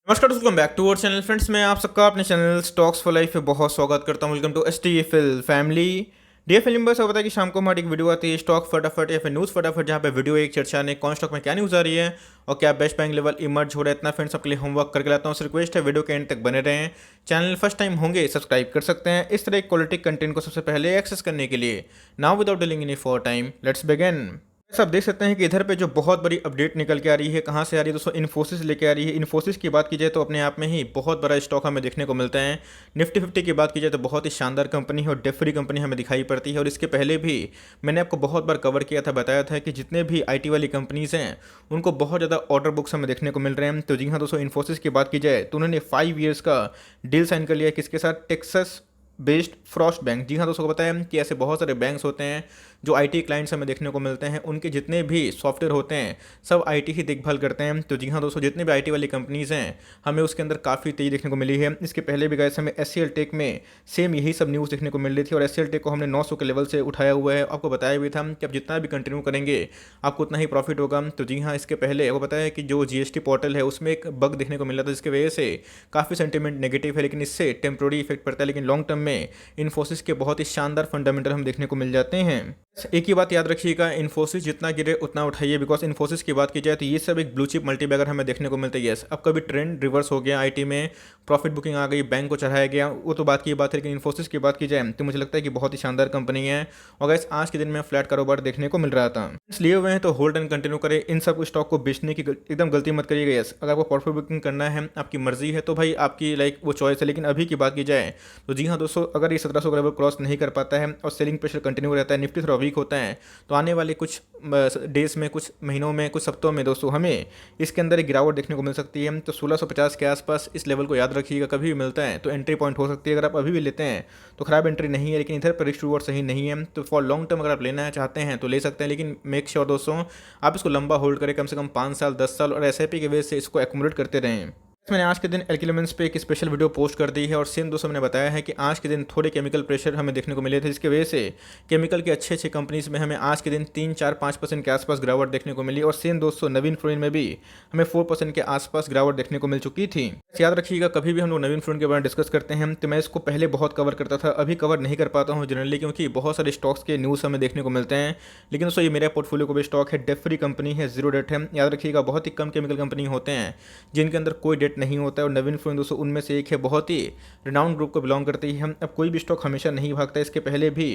नमस्कार दोस्तों, welcome back to our channel. Friends, मैं आप सबका अपने चैनल स्टॉक्स फॉर लाइफ पे बहुत स्वागत करता हूं। Welcome to STFL family. DFL number से पता है कि शाम को हमारी एक वीडियो आती है स्टॉक फटाफट या फिर न्यूज़ फटाफट, जहां पे वीडियो एक चर्चा ने कौन स्टॉक में क्या न्यूज़ आ रही है और क्या बेस्ट बाइंग लेवल इमर्ज हो रहा है। इतना फ्रेंड्स आपके लिए होमवर्क करके लाता हूँ। रिक्वेस्ट है वीडियो के एंड तक बने रहें। चैनल फर्स्ट टाइम होंगे सब्सक्राइब कर सकते हैं इस तरह क्वालिटी कंटेंट को सबसे पहले एक्सेस करने के लिए। Now without dealing any for time, let's begin. आप देख सकते हैं कि इधर पे जो बहुत बड़ी अपडेट निकल के आ रही है, कहाँ से आ रही है दोस्तों, इन्फोसिस लेके आ रही है। इन्फोसिस की बात की जाए तो अपने आप में ही बहुत बड़ा स्टॉक हमें देखने को मिलता है। निफ्टी 50 की बात की जाए तो बहुत ही शानदार कंपनी है और डेट फ्री कंपनी हमें दिखाई पड़ती है। और इसके पहले भी मैंने आपको बहुत बार कवर किया था, बताया था कि जितने भी आईटी वाली कंपनीज हैं उनको बहुत ज़्यादा ऑर्डर बुक्स हमें देखने को मिल रहे हैं। तो जी हाँ दोस्तों, इन्फोसिस की बात की जाए तो उन्होंने 5 ईयर्स का डील साइन कर लिया किसके साथ, टेक्सास बेस्ड फ्रॉस्ट बैंक। जी हाँ दोस्तों को बताया कि ऐसे बहुत सारे बैंक्स होते हैं जो आईटी क्लाइंट्स हमें देखने को मिलते हैं। उनके जितने भी सॉफ्टवेयर होते हैं सब आईटी ही देखभाल करते हैं। तो जी हाँ दोस्तों, जितने भी आईटी वाली कंपनीज़ हैं हमें उसके अंदर काफ़ी तेज़ी देखने को मिली है। इसके पहले भी गैस हमें एचसीएल टेक में सेम यही सब न्यूज़ देखने को मिल रही थी और एचसीएल टेक को हमने 900 के लेवल से उठाया हुआ है। आपको बताया भी था कि आप जितना भी कंटिन्यू करेंगे आपको उतना ही प्रॉफिट होगा। तो जी हाँ, इसके पहले आपको बताया कि जो जीएसटी पोर्टल है उसमें एक बग देखने को मिला था जिसकी वजह से काफ़ी सेंटीमेंट नेगेटिव है, लेकिन इससे टेम्प्रोरी इफेक्ट पड़ता है। लेकिन लॉन्ग टर्म में इन्फोसिस के बहुत ही शानदार फंडामेंटल हम देखने को मिल जाते हैं। एक ही बात याद रखिएगा, इन्फोसिस जितना गिरे उतना उठाइए, बिकॉज इन्फोसिस की बात की जाए तो ये सब एक ब्लू चिप मल्टीबैगर हमें देखने को मिलता है। यस, अब कभी ट्रेंड रिवर्स हो गया, आईटी में प्रॉफिट बुकिंग आ गई, बैंक को चढ़ाया गया, वो तो बात की बात है। लेकिन इन्फोसिस की बात की जाए तो मुझे लगता है कि बहुत ही शानदार कंपनी है और गैस आज के दिन में फ्लैट कारोबार देखने को मिल रहा था। इसलिए हुए हैं तो होल्ड एंड कंटिन्यू करें। इन सब स्टॉक को बेचने की एकदम गलती मत करिएगा। यस, अगर आपको प्रॉफिट बुकिंग करना है, आपकी मर्जी है, तो भाई आपकी लाइक वो चॉइस है। लेकिन अभी की बात की जाए तो जी हाँ दोस्तों, अगर ये 1700 का लेवल क्रॉस नहीं कर पाता है और सेलिंग प्रेशर कंटिन्यू रहता है, निफ्टी थोड़ा वीक होता है, तो आने वाले कुछ डेज में, कुछ महीनों में, कुछ हफ्तों में दोस्तों हमें इसके अंदर एक गिरावट देखने को मिल सकती है। तो 1650 के आसपास इस लेवल को याद रखिएगा, कभी भी मिलता है तो एंट्री पॉइंट हो सकती है। अगर आप अभी भी लेते हैं तो खराब एंट्री नहीं है, लेकिन इधर पर रिस्क रिवॉर्ड सही नहीं है। तो फॉर लॉन्ग टर्म अगर आप लेना चाहते हैं तो ले सकते हैं, लेकिन मेक श्योर दोस्तों आप इसको लंबा होल्ड करें, कम से कम 5 साल 10 साल, और एसआईपी की वजह से इसको एक्यूमुलेट करते रहें। मैंने आज के दिन एल्केलेमेंट्स पे एक स्पेशल वीडियो पोस्ट कर दी है और सेम दोस्तों मैंने बताया है कि आज के दिन थोड़े केमिकल प्रेशर हमें देखने को मिले थे, जिसकी वजह से केमिकल के अच्छे अच्छे कंपनीज में हमें आज के दिन 3-4-5% के आसपास गिरावट देखने को मिली। और सेम दोस्तों नवीन फ्लोइन में भी हमें 4% के आसपास गिरावट देखने को मिल चुकी थी। याद रखिएगा, कभी भी हम लोग नवीन फ्लोइन के बारे में डिस्कस करते हैं तो मैं इसको पहले बहुत कवर करता था, अभी कवर नहीं कर पाता हूँ जनरली, क्योंकि बहुत सारे स्टॉक्स के न्यूज़ हमें देखने को मिलते हैं। लेकिन दोस्तों ये मेरे पोर्टफोलियो को भी स्टॉक है, डेट फ्री कंपनी है, जीरो डेट है। याद रखिएगा, बहुत ही कम केमिकल कंपनी होते हैं जिनके अंदर कोई डेट नहीं होता है और नवीन फ्लोइन दोस्तों उनमें से एक है, बहुत ही रिनाउंड ग्रुप को बिलोंग करती है। अब कोई भी स्टॉक हमेशा नहीं भागता। इसके पहले भी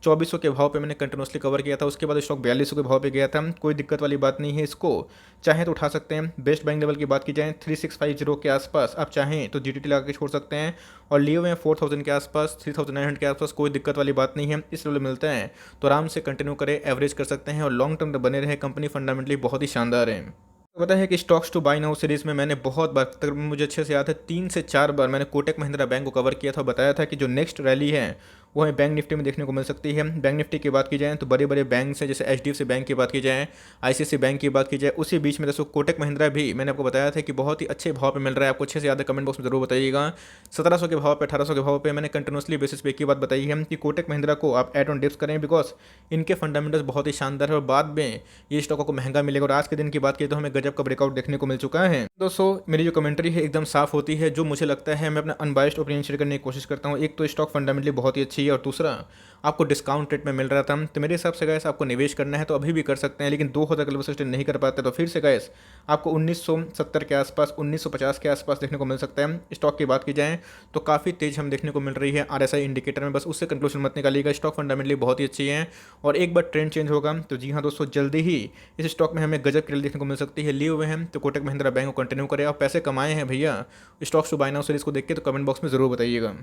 2400 के भाव पे मैंने कंटिन्यूसली कवर किया था, उसके बाद स्टॉक 4200 के भाव पे गया था। कोई दिक्कत वाली बात नहीं है, इसको चाहें तो उठा सकते हैं। बेस्ट बाइंग लेवल की बात की जाए 3650 के आसपास आप चाहें तो जीटीटी लगा के छोड़ सकते हैं और लिए हुए हैं 4000 के आसपास, 3900 के आसपास, कोई दिक्कत वाली बात नहीं है। इस लेवल मिलता है तो आराम से कंटिन्यू करें, एवरेज कर सकते हैं और लॉन्ग टर्म बने रहे। कंपनी फंडामेंटली बहुत ही शानदार है। तो पता है कि stocks to buy now series में मैंने बहुत बार, तकरीबन मुझे अच्छे से याद है 3 से 4 बार मैंने कोटक महिंद्रा बैंक को कवर किया था, बताया था कि जो नेक्स्ट रैली है वो हमें बैंक निफ्टी में देखने को मिल सकती है। बैंक निफ्टी की बात की जाए तो बड़े बड़े बैंक हैं, जैसे एचडीएफसी बैंक की बात की जाए, आईसीआईसी बैंक की बात की जाए, उसी बीच में दोस्तों कोटक महिंद्रा भी मैंने आपको बताया था कि बहुत ही अच्छे भाव पे मिल रहा है। आपको अच्छे से याद है, कमेंट बॉक्स में जरूर बताइएगा। 1700 के भाव पे, 1800 के भाव पे मैंने कंटिन्यूसली बेसिस पे एक ही बात बताई है कि कोटक महिंद्रा को आप एड ऑन डिप्स करें, बिकॉज इनके फंडामेंटल्स बहुत ही शानदार है और बाद में ये स्टॉक को महंगा मिलेगा। और आज के दिन की बात की तो हमें गजब का ब्रेकआउट देखने को मिल चुका है। दोस्तों मेरी जो कमेंट्री है एकदम साफ होती है, जो मुझे लगता है मैं अपना अनबायस्ड ओपिनियन शेयर करने की कोशिश करता हूँ। एक तो स्टॉक फंडामेंटली बहुत ही अच्छी है और दूसरा आपको डिस्काउंट रेट में मिल रहा था। तो मेरे हिसाब से गैस आपको निवेश करना है तो अभी भी कर सकते हैं, लेकिन 2000 के लेवल सस्टेन नहीं कर पाते तो फिर से गैस आपको 1970 के आसपास, 1950 के आसपास देखने को मिल सकता है। स्टॉक की बात की जाए तो काफ़ी तेज हम देखने को मिल रही है आरएसआई इंडिकेटर में, बस उससे कंक्लूजन मत निकालिएगा। स्टॉक फंडामेंटली बहुत ही अच्छी है और एक बार ट्रेंड चेंज होगा तो जी हाँ दोस्तों, जल्दी ही इस स्टॉक में हमें गजब की देखने को मिल सकती है। लिए हुए हैं तो कोटक महिंद्रा बैंक को कंटिन्यू करें और पैसे कमाए हैं भैया stocks to buy now series को देख के, तो कमेंट बॉक्स में जरूर बताइएगा।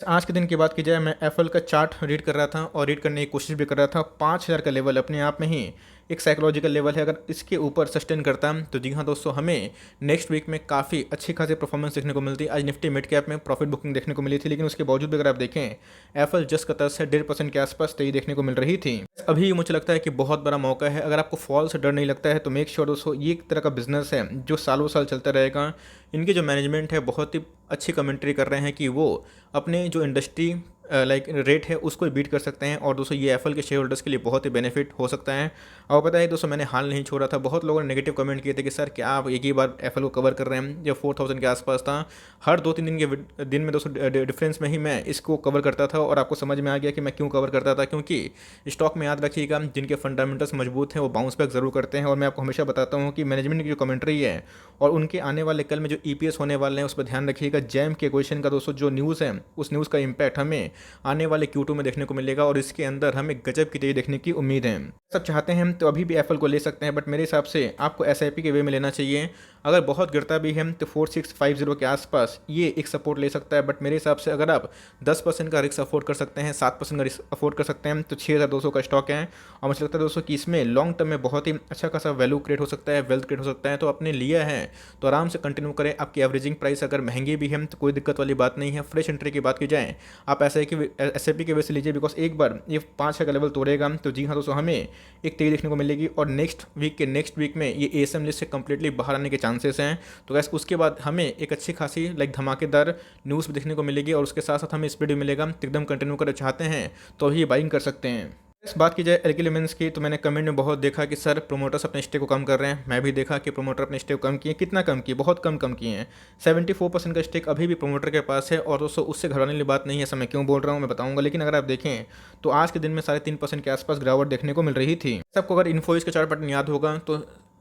आज के दिन की बात की जाए, मैं एफएल का चार्ट रीड कर रहा था और रीड करने की कोशिश भी कर रहा था। 5000 का लेवल अपने आप में ही एक साइकोलॉजिकल लेवल है, अगर इसके ऊपर सस्टेन करता तो जी हाँ दोस्तों हमें नेक्स्ट वीक में काफ़ी अच्छी खासी परफॉर्मेंस देखने को मिलती है। आज निफ्टी मिड कैप में प्रॉफिट बुकिंग देखने को मिली थी, लेकिन उसके बावजूद भी अगर आप देखें एफएल जस्ट कतर से 1.5% के आसपास तेजी देखने को मिल रही थी। अभी मुझे लगता है कि बहुत बड़ा मौका है। अगर आपको फॉल से डर नहीं लगता है तो मेक श्योर दोस्तों ये एक तरह का बिजनेस है जो सालों साल चलता रहेगा। इनकी जो मैनेजमेंट है बहुत ही अच्छी कमेंट्री कर रहे हैं कि वो अपने जो इंडस्ट्री लाइक रेट है उसको बीट कर सकते हैं। और दोस्तों ये एप्पल के शेयर होल्डर्स के लिए बहुत ही बेनिफिट हो सकता है। और पता है दोस्तों मैंने हाल नहीं छोड़ा था, बहुत लोगों ने नेगेटिव कमेंट किए थे कि सर क्या आप एक ही बार एप्पल को कवर कर रहे हैं, जब 4000 के आसपास था। हर 2-3 दिन में दोस्तों डिफरेंस में ही मैं इसको कवर करता था और आपको समझ में आ गया कि मैं क्यों कवर करता था। क्योंकि स्टॉक में याद रखिएगा जिनके फंडामेंटल्स मजबूत हैं वो बाउंस बैक जरूर करते हैं। और मैं आपको हमेशा बताता हूँ कि मैनेजमेंट की जो कमेंट्री है और उनके आने वाले कल में जो ईपीएस होने वाले हैं उस पर ध्यान रखिएगा। जैम के क्वेश्चन का दोस्तों जो न्यूज़ है उस न्यूज़ का इम्पैक्ट हमें आने वाले Q2 में देखने को मिलेगा और इसके अंदर हमें गजब की तेजी देखने की उम्मीद है। सब चाहते हैं तो अभी भी एप्पल को ले सकते हैं, बट मेरे हिसाब से आपको एसआईपी के वे में लेना चाहिए। अगर बहुत गिरता भी है तो 4650 के आसपास ये एक सपोर्ट ले सकता है। बट मेरे हिसाब से अगर आप 10% का रिस्क अफोर्ड कर सकते हैं, 7% का रिस्क अफोर्ड कर सकते हैं तो 6200 का स्टॉक है। और मुझे लगता है दोस्तों कि इसमें लॉन्ग टर्म में बहुत ही अच्छा खासा वैल्यू क्रिएट हो सकता है, वेल्थ क्रिएट हो सकता है। तो आपने लिया है तो आराम से कंटिन्यू करें। आपकी एवरेजिंग प्राइस अगर महंगी भी है तो कोई दिक्कत वाली बात नहीं है। फ्रेश एंट्री की बात की जाए आप एसआईपी के वजह से लीजिए, बिकॉज एक बार ये 5 का लेवल तोड़ेगा तो जी हाँ दोस्तों हमें एक तेजी देखने को मिलेगी। और नेक्स्ट वीक में ये एएसएम लिस्ट से कंप्लीटली बाहर आने के चांसेस हैं। तो गैस उसके बाद हमें एक अच्छी खासी लाइक धमाकेदार न्यूज़ भी देखने को मिलेगी और उसके साथ साथ हमें स्पीड भी मिलेगा। तो एकदम कंटिन्यू करना चाहते हैं तो अभी बाइंग कर सकते हैं। इस बात की जाए एल्केलिमेंट्स की तो मैंने कमेंट में बहुत देखा कि सर प्रोमोटर्स अपने स्टेक को कम कर रहे हैं। मैं भी देखा कि प्रोमोटर अपने स्टेक को कम किए, कितना कम किए, बहुत कम किए हैं। 74% का स्टेक अभी भी प्रोमोटर के पास है। और दोस्तों उससे घबराने वाली बात नहीं है, ऐसा मैं क्यों बोल रहा हूँ मैं बताऊंगा। लेकिन अगर आप देखें तो आज के दिन में 3.5% के आसपास गिरावट देखने को मिल रही थी। सबको अगर इन्फोसिस का चार्ट पैटर्न याद होगा तो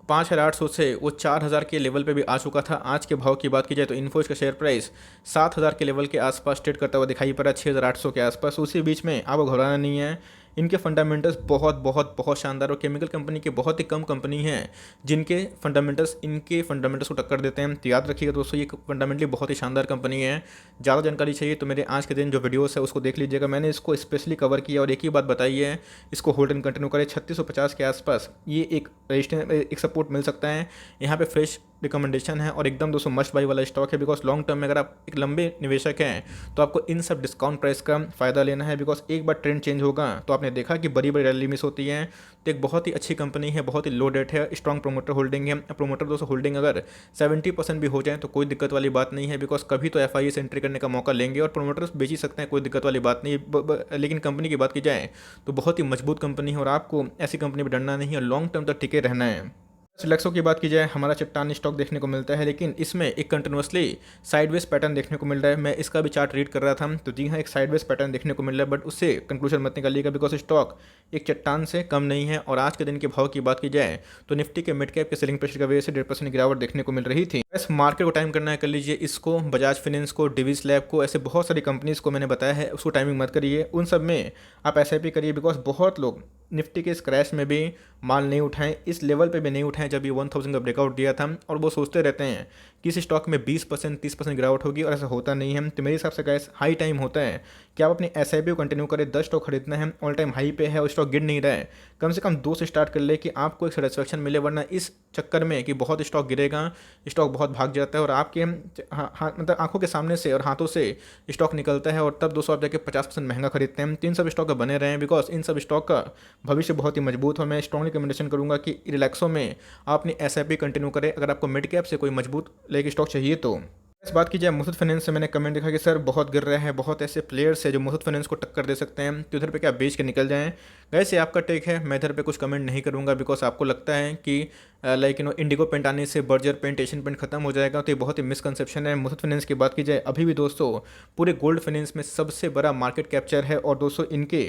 5800 से वो 4000 के लेवल पे भी आ चुका था। आज के भाव की बात की जाए तो इन्फोसिस का शेयर प्राइस 7000 के लेवल के आसपास ट्रेड करता हुआ दिखाई पड़ा, 6800 के आसपास। उसी बीच में आपको घबराना नहीं है, इनके फंडामेंटल्स बहुत शानदार और केमिकल कंपनी के बहुत ही कम कंपनी हैं जिनके फंडामेंटल्स इनके फंडामेंटल्स को टक्कर देते हैं। तो याद रखिएगा दोस्तों ये फंडामेंटली बहुत ही शानदार कंपनी है। ज़्यादा जानकारी चाहिए तो मेरे आज के दिन जो वीडियोस है उसको देख लीजिएगा, मैंने इसको स्पेशली कवर किया और एक ही बात बताई है, इसको होल्ड एंड कंटिन्यू करें। 3650 के आसपास ये एक रजिस्टेंस एक सपोर्ट मिल सकता है। यहाँ पे फ्रेश रिकमेंडेशन है और एकदम दोस्तों मस्ट बाई वाला स्टॉक है। बिकॉज लॉन्ग टर्म में अगर आप एक लंबे निवेशक हैं तो आपको इन सब डिस्काउंट प्राइस का फ़ायदा लेना है। बिकॉज एक बार ट्रेंड चेंज होगा तो आपने देखा कि बड़ी रैली मिस होती है। तो एक बहुत ही अच्छी कंपनी है, बहुत ही लो डेट है, स्ट्रॉन्ग प्रोमोटर होल्डिंग है। प्रोमोटर दोस्तों होल्डिंग अगर 70% भी हो जाए तो कोई दिक्कत वाली बात नहीं है। बिकॉज कभी तो एफआईए से एंट्री करने का मौका लेंगे और प्रोमोटर्स बेच ही सकते हैं, कोई दिक्कत वाली बात नहीं। लेकिन कंपनी की बात की जाए तो बहुत ही मजबूत कंपनी है और आपको ऐसी कंपनी में डरना नहीं है और लॉन्ग टर्म तक टिके रहना है। सिलेक्सो की बात की जाए हमारा चट्टान स्टॉक देखने को मिलता है, लेकिन इसमें एक कंटिन्यूसली साइडवेज पैटर्न देखने को मिल रहा है। मैं इसका भी चार्ट रीड कर रहा था तो जी हाँ एक साइडवेज पैटर्न देखने को मिल रहा है, बट उससे कंक्लूजन मत निकालिएगा बिकॉज स्टॉक एक चट्टान से कम नहीं है। और आज के दिन के भाव की बात की जाए तो निफ्टी के मिड कैप के सेलिंग प्रेशर की वजह से 1.5% गिरावट देखने को मिल रही थी। बस मार्केट को टाइम करना है कर लीजिए, इसको बजाज फाइनेंस को, डिविस लैब को, ऐसे बहुत सारी कंपनीज को मैंने बताया है उसको टाइमिंग मत करिए, उन सब में आप एसआईपी करिए। बिकॉज बहुत लोग निफ्टी के इस क्रैश में भी माल नहीं उठाएं, इस लेवल पे भी नहीं उठाएं जब ये 1000 का ब्रेकआउट दिया था। और वो सोचते रहते हैं कि इस स्टॉक में 20% 30% गिरावट होगी और ऐसा होता नहीं है। तो मेरे हिसाब से गैस हाई टाइम होता है कि आप अपनी एसआईपी को कंटिन्यू करें। 10 स्टॉक खरीदना है, ऑल टाइम हाई पे है और स्टॉक गिर नहीं रहा है, कम से कम 2 से स्टार्ट कर ले कि आपको एक सेटिस्फेक्शन मिले। वरना इस चक्कर में कि बहुत स्टॉक गिरेगा, स्टॉक बहुत भाग जाता है और आपके मतलब आंखों के सामने से और हाथों से स्टॉक निकलता है और तब दोस्तों आप जाके 50% महंगा खरीदते हैं। तो इन सब स्टॉक का बने रहें बिकॉज इन सब स्टॉक का भविष्य बहुत ही मजबूत हो। मैं स्ट्रॉन्ग रिकमेंडेशन करूंगा कि रिलैक्सो में आप अपनी एसआईपी कंटिन्यू करें अगर आपको मिड कैप से कोई मजबूत लेके स्टॉक चाहिए तो। इस बात की जाए मुथूट फाइनेंस से मैंने कमेंट देखा कि सर बहुत गिर रहा है, बहुत ऐसे प्लेयर्स है जो मुथूट फाइनेंस को टक्कर दे सकते हैं, तो इधर पे क्या बेच के निकल जाएं। वैसे आपका टेक है, मैं इधर पे कुछ कमेंट नहीं करूंगा बिकॉज आपको लगता है कि लाइक इंडिगो पेंट आने से बर्जर पेंट, एशियन पेंट खत्म हो जाएगा, तो ये बहुत ही मिसकंसेप्शन है। मुथूट फाइनेंस की बात की जाए अभी भी दोस्तों पूरे गोल्ड फाइनेंस में सबसे बड़ा मार्केट कैप्चर है। और दोस्तों इनके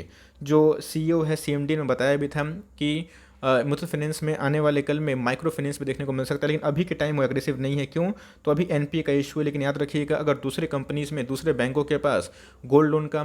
जो सीईओ है, सीएमडी ने बताया भी था कि मुथूट फाइनेंस में आने वाले कल में माइक्रो फाइनेंस भी देखने को मिल सकता है। लेकिन अभी के टाइम वो एग्रेसिव नहीं है, क्यों तो अभी एनपीए का इशू है। लेकिन याद रखिएगा अगर दूसरे कंपनीज में, दूसरे बैंकों के पास गोल्ड लोन का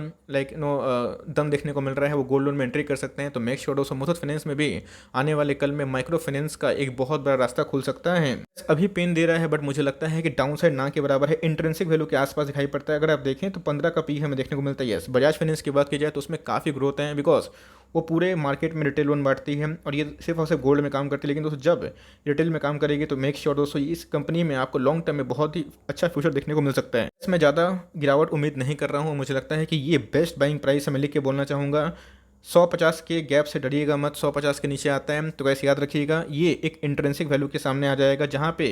दम देखने को मिल रहा है, वो गोल्ड लोन में एंट्री कर सकते हैं। तो मेक श्योर दोस्तों मुथूट फाइनेंस में भी आने वाले कल में माइक्रो फाइनेंस का एक बहुत बड़ा रास्ता खुल सकता है। अभी पेन दे रहा है बट मुझे लगता है कि डाउन साइड ना के बराबर है, इंट्रेंसिक वैल्यू के आसपास दिखाई पड़ता है। अगर आप देखें तो 15 का पी हमें देखने को मिलता है। यस, बजाज फाइनेंस की बात की जाए तो उसमें काफ़ी ग्रोथ है बिकॉज वो पूरे मार्केट में रिटेल लोन बांटती है और ये सिर्फ और सिर्फ गोल्ड में काम करती है। लेकिन दोस्तों जब रिटेल में काम करेगी तो मेक श्योर दोस्तों इस कंपनी में आपको लॉन्ग टर्म में बहुत ही अच्छा फ्यूचर देखने को मिल सकता है। इसमें ज़्यादा गिरावट उम्मीद नहीं कर रहा हूँ, मुझे लगता है कि ये बेस्ट बाइंग प्राइस है। मैं लिख के बोलना चाहूँगा 150 के गैप से डरिएगा मत, 150 के नीचे आता है तो कैसे याद रखिएगा ये एक इंट्रेंसिक वैल्यू के सामने आ जाएगा जहाँ पे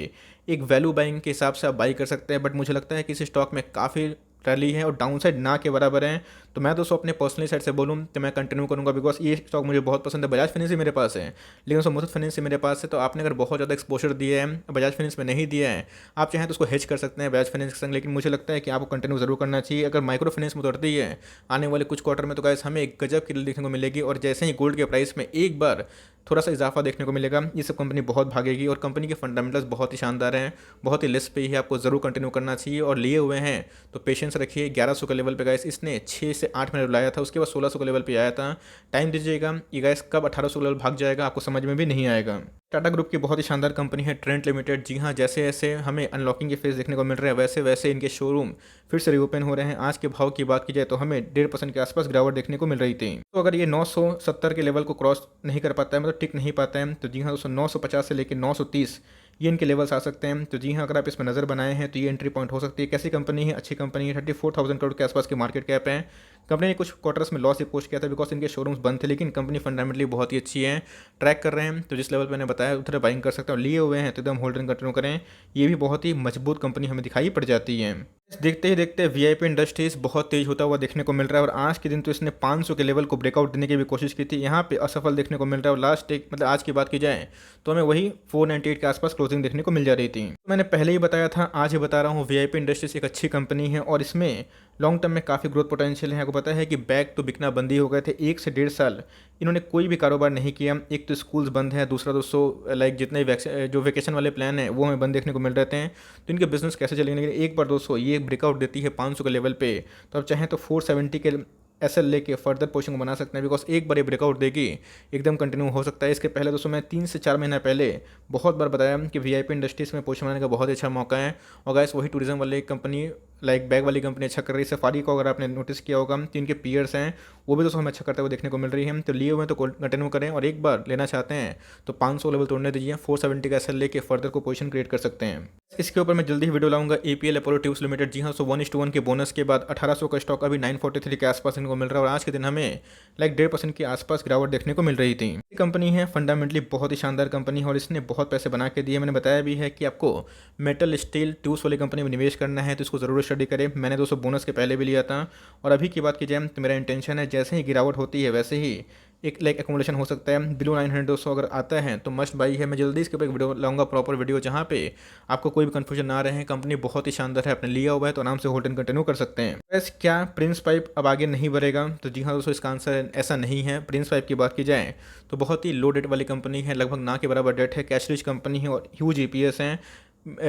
एक वैल्यू बाइंग के हिसाब से आप बाई कर सकते हैं। बट मुझे लगता है कि इस स्टॉक में काफ़ी रैली है और डाउन साइड ना के बराबर है, तो मैं दोस्तों अपने पर्सनली साइड से बोलूँ तो मैं कंटिन्यू करूँगा, बिकॉज ये स्टॉक मुझे बहुत पसंद है। बजाज फाइनेंस ही मेरे पास है, लेकिन दोस्तों मुथूट फाइनेंस ही मेरे पास है। तो आपने अगर बहुत ज़्यादा एक्सपोजर दिया है, बजाज फाइनेंस में नहीं दिया है, आप चाहें तो उसको हेज कर सकते हैं बजाज फाइनेंस के संग, लेकिन मुझे लगता है कि आपको कंटिन्यू जरूर करना चाहिए। अगर माइक्रो फाइनेंस में उतरती है आने वाले कुछ क्वार्टर में, तो गाइस हमें एक गजब की डील देखने को मिलेगी। और जैसे ही गोल्ड के प्राइस में एक बार थोड़ा सा इजाफा देखने को मिलेगा, ये सब कंपनी बहुत भागेगी। और कंपनी के फंडामेंटल्स बहुत ही शानदार हैं, बहुत ही लिस्ट पे ही आपको ज़रूर कंटिन्यू करना चाहिए। और लिए हुए हैं तो पेशेंस रखिए। 1100 के लेवल पे गाइस इसने 6 से 8 मिनट लाया था, उसके बाद 1600 के लेवल पे आया था। टाइम दीजिएगा, ये गाइस कब 1800 लेवल भाग जाएगा आपको समझ में भी नहीं आएगा। टाटा ग्रुप की बहुत ही शानदार कंपनी है ट्रेंट लिमिटेड। जी हाँ, जैसे जैसे हमें अनलॉकिंग के फेज देखने को मिल रहे हैं, वैसे वैसे इनके शोरूम फिर से रीओपन हो रहे हैं। आज के भाव की बात की जाए तो हमें 1.5% के आसपास गिरावट देखने को मिल रही थी। तो अगर ये 970 के लेवल को क्रॉस नहीं कर पाता है, मतलब टिक नहीं पाता है, तो जी हाँ दोस्तों 950 से लेकर 930 ये इनके लेवल्स आ सकते हैं। तो जी हाँ, अगर आप इसमें नज़र बनाए हैं तो ये एंट्री पॉइंट हो सकती है। कैसी कंपनी है? अच्छी कंपनी है। 34,000 करोड़ के आसपास की मार्केट कैप है। कंपनी ने कुछ क्वार्टर्स में लॉस ही पोस्ट किया था, बिकॉज इनके शोरूम्स बंद थे, लेकिन कंपनी फंडामेंटली बहुत ही अच्छी है। ट्रैक कर रहे हैं तो जिस लेवल पर मैंने बताया उधर बाइंग कर सकते हैं। और लिए हुए हैं तो एकदम होल्डर कंटिन्यू करें। ये भी बहुत ही मजबूत कंपनी हमें दिखाई पड़ जाती है। देखते ही देखते वीआईपी इंडस्ट्रीज बहुत तेज होता हुआ देखने को मिल रहा है। और आज के दिन तो इसने 500 के लेवल को ब्रेकआउट देने की भी कोशिश की थी, यहाँ पे असफल देखने को मिल रहा है। और लास्ट एक मतलब आज की बात की जाए तो हमें वही 498 के आसपास क्लोजिंग देखने को मिल जा रही थी। मैंने पहले ही बताया था, आज ही बता रहा हूँ, वीआईपी इंडस्ट्रीज एक अच्छी कंपनी है और इसमें लॉन्ग टर्म में काफ़ी ग्रोथ पोटेंशियल है। आपको पता है कि बैग तो बिकना बंद ही हो गए थे। 1 से 1.5 साल इन्होंने कोई भी कारोबार नहीं किया। एक तो स्कूल्स बंद है, दूसरा दोस्तों लाइक जितने जो वेकेशन वाले प्लान है वो हमें बंद देखने को मिल रहे हैं। तो इनके बिजनेस कैसे चलेंगे? लेकिन एक बार दोस्तों ये ब्रेकआउट देती है 500 के लेवल पे, तो आप चाहें तो 470 के एसएल लेके फर्दर पोजिशन को बना सकते हैं, बिकॉज एक बार ये ब्रेकआउट देगी एकदम कंटिन्यू हो सकता है। इसके पहले दोस्तों मैं 3 से 4 महीना पहले बहुत बार बताया कि वीआईपी इंडस्ट्रीज में पोजिशन बनाने का बहुत अच्छा मौका है। और गाइस वही टूरिज्म वाली कंपनी लाइक बैग वाली कंपनी अच्छा कर रही है। सफारी को अगर आपने नोटिस किया होगा तो इनके पीयर्स हैं वो भी दोस्तों हमें अच्छा करते हुए देखने को मिल रही है। तो लिए हुए हैं तो कंटिन्यू करें, और एक बार लेना चाहते हैं तो 500 लेवल तोड़ने दीजिए। 470 का एसएल लेके फर्दर को पोजीशन क्रिएट कर सकते हैं। इसके ऊपर मैं जल्दी ही वीडियो लाऊंगा। एपीएल अपोलो ट्यूब्स लिमिटेड, जी हाँ, 1:1 के बोनस के बाद 1800 का स्टॉक अभी 943 के आसपास इनको मिल रहा है। और आज के दिन हमें लाइक 1.5% के आसपास गिरावट देखने को मिल रही थी। ये कंपनी है फंडामेंटली बहुत ही शानदार कंपनी है और इसने बहुत पैसे बना के दिए। मैंने बताया भी है कि आपको मेटल स्टील ट्यूब्स वाली कंपनी में निवेश करना है तो इसको ज़रूर स्टडी करें। मैंने दोस्तों बोनस के पहले भी लिया था। और अभी की बात की जाए तो मेरा इंटेंशन है जैसे ही गिरावट होती है वैसे ही एक लाइक एकोमोडेशन हो सकता है। बिलो 900 200 अगर आता है तो मस्ट बाई है। मैं जल्दी इसके ऊपर एक वीडियो लाऊंगा, प्रॉपर वीडियो, जहाँ पे आपको कोई भी कंफ्यूजन ना रहे। कंपनी बहुत ही शानदार है, आपने लिया हुआ है तो आराम से होल्ड एंड कंटिन्यू कर सकते हैं। बस क्या प्रिंस पाइप अब आगे नहीं बढ़ेगा? तो जी हाँ दोस्तों, इसका आंसर ऐसा नहीं है। प्रिंस पाइप की बात की जाए तो बहुत ही लो डेट वाली कंपनी है, लगभग ना के बराबर डेट है, कैश रिच कंपनी है और ह्यूज ईपीएस है।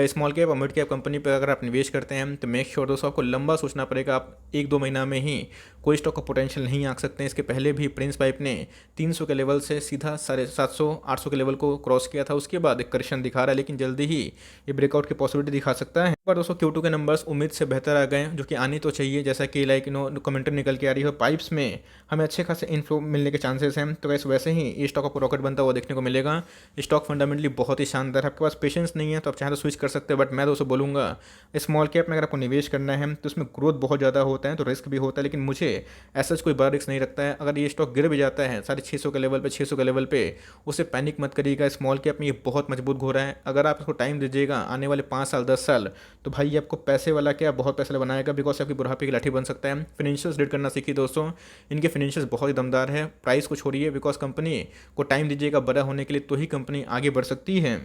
स्मॉल कैप और मिड कैप कंपनी पर अगर आप निवेश करते हैं तो मेक श्योर दोस्तों आपको लंबा सोचना पड़ेगा। आप 1-2 महीना में ही कोई स्टॉक का पोटेंशियल नहीं आ सकते हैं। इसके पहले भी प्रिंस पाइप ने 300 के लेवल से सीधा 750-800 के लेवल को क्रॉस किया था, उसके बाद एक करेक्शन दिखा रहा है, लेकिन जल्दी ही ये ब्रेकआउट की पॉसिबिलिटी दिखा सकता है। पर दोस्तों Q2 के नंबर्स उम्मीद से बेहतर आ गए, जो कि आनी तो चाहिए, जैसा कि लाइक कमेंट्री निकल के आ रही है। पाइप्स में हमें अच्छे खासे इनफ्लो मिलने के चांसेस हैं। तो वैसे ही ये स्टॉक आपको रॉकेट बनता हुआ देखने को मिलेगा। स्टॉक फंडामेंटली बहुत ही शानदार है। आपके पास पेशेंस नहीं है तो आप चाहे तो स्विच कर सकते हैं, बट मैं दोस्तों बोलूँगा स्मॉल कैप में अगर आपको निवेश करना है तो उसमें ग्रोथ बहुत ज़्यादा होता है, तो रिस्क भी होता है, लेकिन मुझे ऐसा कोई बड़ा रिस्क नहीं रखता है। अगर ये स्टॉक गिर भी जाता है 650 के लेवल पे, 600 के लेवल पे, उसे पैनिक मत करिएगा। स्मॉल कैप में ये बहुत मजबूत घोड़ा है। अगर आप इसको टाइम दीजिएगा आने वाले 5 साल 10 साल, तो भाई ये आपको पैसे वाला क्या बहुत पैसे बनाएगा, बिकॉज आपकी बुढ़ापे की लाठी बन सकता है। फिनेंशियल्स रीड करना सीखिए दोस्तों, इनके फिनेंशियल्स बहुत ही दमदार है। प्राइस को छोड़िए, बिकॉज कंपनी को टाइम दीजिएगा बड़ा होने के लिए, तो ही कंपनी आगे बढ़ सकती है।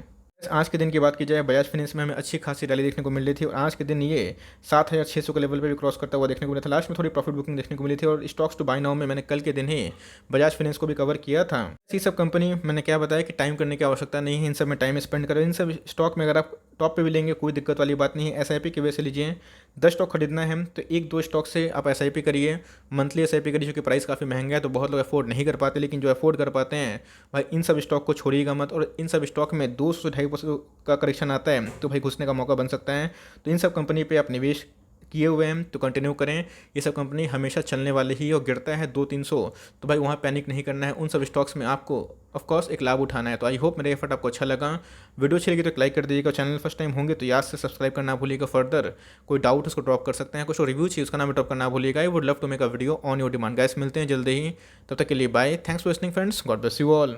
आज के दिन की बात की जाए, बजाज फाइनेंस में हमें अच्छी खासी रैली देखने को मिल रही थी और आज के दिन ये 7,600 के लेवल पे भी क्रॉस करता हुआ देखने को मिला था। लास्ट में थोड़ी प्रॉफिट बुकिंग देखने को मिली थी। और स्टॉक्स टू बाय नाउ में मैंने कल के दिन ही बजाज फाइनेंस को भी कवर किया था। इसी सब कंपनी मैंने क्या बताया कि टाइम करने की आवश्यकता नहीं है, इन सब में टाइम स्पेंड करें। इन सब स्टॉक में अगर आप टॉप पे भी लेंगे कोई दिक्कत वाली बात नहीं है। एसआईपी की वजह से लीजिए, 10 स्टॉक खरीदना है तो 1-2 स्टॉक से आप एसआईपी करिए, मंथली एसआईपी करिए, जो कि प्राइस काफ़ी महंगा है तो बहुत लोग अफोर्ड नहीं कर पाते, लेकिन जो अफोर्ड कर पाते हैं भाई इन सब स्टॉक को छोड़िएगा मत। और इन सब स्टॉक में 200 से 250% का करेक्शन आता है तो भाई घुसने का मौका बन सकता है। तो इन सब कंपनी पे आप निवेश किए हुए हैं तो कंटिन्यू करें। ये सब कंपनी हमेशा चलने वाली ही, और गिरता है 200-300 तो भाई वहाँ पैनिक नहीं करना है। उन सब स्टॉक्स में आपको ऑफकोर्स एक लाभ उठाना है। तो आई होप मेरा एफर्ट आपको अच्छा लगा। वीडियो अच्छी लगी तो एक लाइक कर दीजिएगा। चैनल फर्स्ट टाइम होंगे तो याद से सब्सक्राइब करना भूलिएगा। फर्दर कोई डाउट उसको ड्रॉप कर सकते हैं, कुछ रिव्यू चाहिए उसका नाम ड्रॉप करना भूलिएगा। I would love to make a video on your demand. Guys मिलते हैं जल्दी ही, तब तक के लिए bye. Thanks for listening friends, God bless you all.